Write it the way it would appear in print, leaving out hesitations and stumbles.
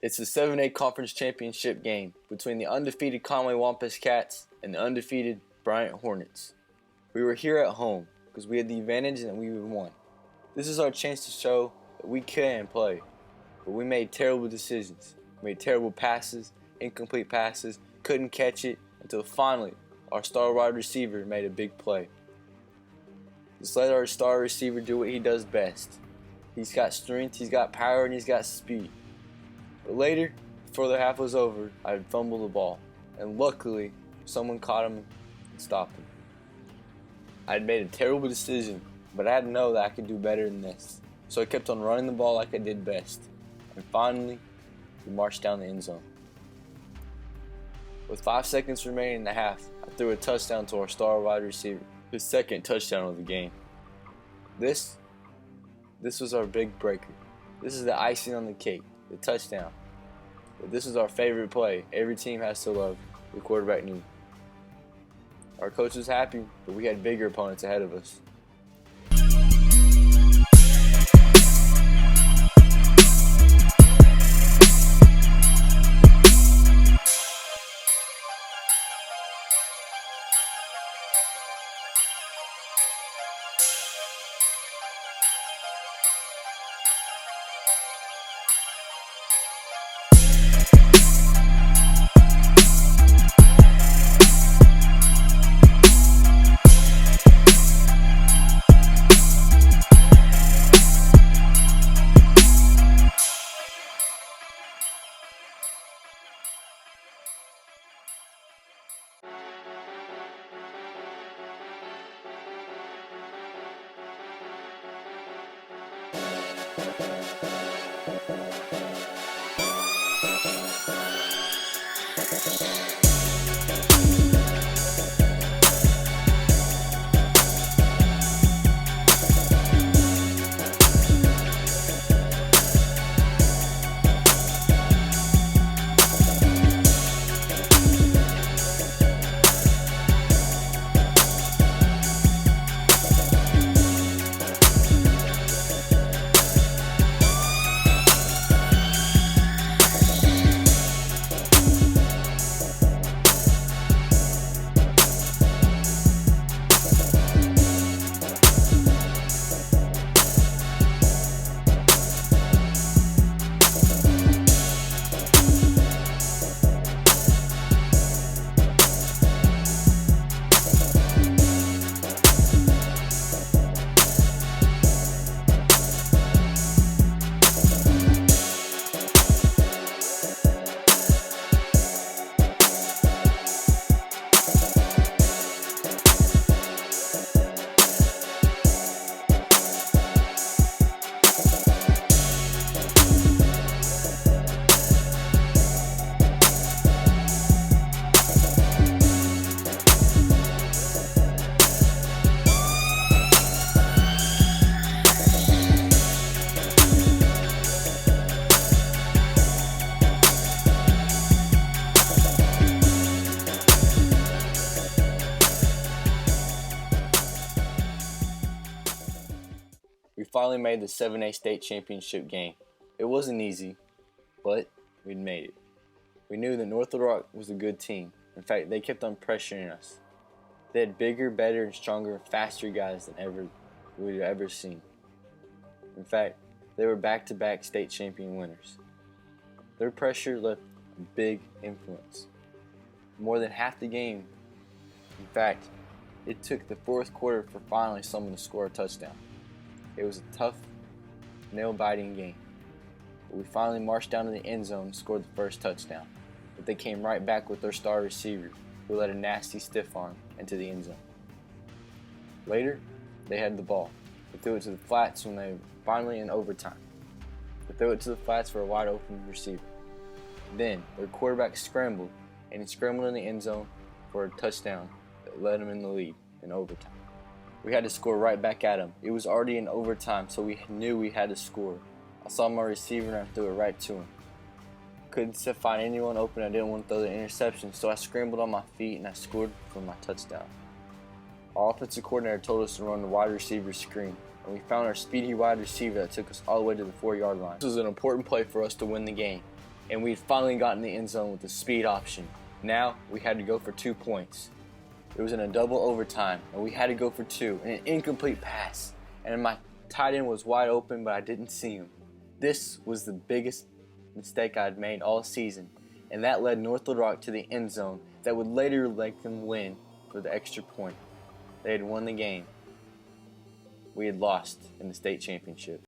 It's the 7A Conference Championship game between the undefeated Conway Wampus Cats and the undefeated Bryant Hornets. We were here at home because we had the advantage and we won. This is our chance to show that we can play, but we made terrible decisions. We made terrible passes, incomplete passes, couldn't catch it until finally our star wide receiver made a big play. Just let our star receiver do what he does best. He's got strength, he's got power, and he's got speed. But later, before the half was over, I had fumbled the ball, and luckily, someone caught him and stopped him. I had made a terrible decision, but I had to know that I could do better than this. So I kept on running the ball like I did best. And finally, we marched down the end zone. With 5 seconds remaining in the half, I threw a touchdown to our star wide receiver, his second touchdown of the game. This was our big breaker. This is the icing on the cake, the touchdown. But this is our favorite play. Every team has to love the quarterback knew. Our coach was happy, but we had bigger opponents ahead of us. finally made the 7A state championship game. It wasn't easy, but we'd made it. We knew that North Little Rock was a good team. In fact, they kept on pressuring us. They had bigger, better, and stronger, faster guys than we'd ever seen. In fact, they were back-to-back state champion winners. Their pressure left a big influence. More than half the game. In fact, it took the fourth quarter for finally someone to score a touchdown. It was a tough, nail-biting game. But we finally marched down to the end zone and scored the first touchdown. But they came right back with their star receiver, who led a nasty stiff arm into the end zone. Later, they had the ball. They threw it to the flats when they were finally in overtime. They threw it to the flats for a wide open receiver. Then, their quarterback scrambled, and he scrambled in the end zone for a touchdown that led them in the lead in overtime. We had to score right back at him. It was already in overtime, so we knew we had to score. I saw my receiver and I threw it right to him. Couldn't find anyone open. I didn't want to throw the interception, so I scrambled on my feet and I scored for my touchdown. Our offensive coordinator told us to run the wide receiver screen, and we found our speedy wide receiver that took us all the way to the 4-yard line. This was an important play for us to win the game, and we had finally gotten the end zone with the speed option. Now we had to go for 2 points. It was in a double overtime, and we had to go for 2, and an incomplete pass. And my tight end was wide open, but I didn't see him. This was the biggest mistake I'd made all season, and that led North Little Rock to the end zone that would later make them win for the extra point. They had won the game. We had lost in the state championship.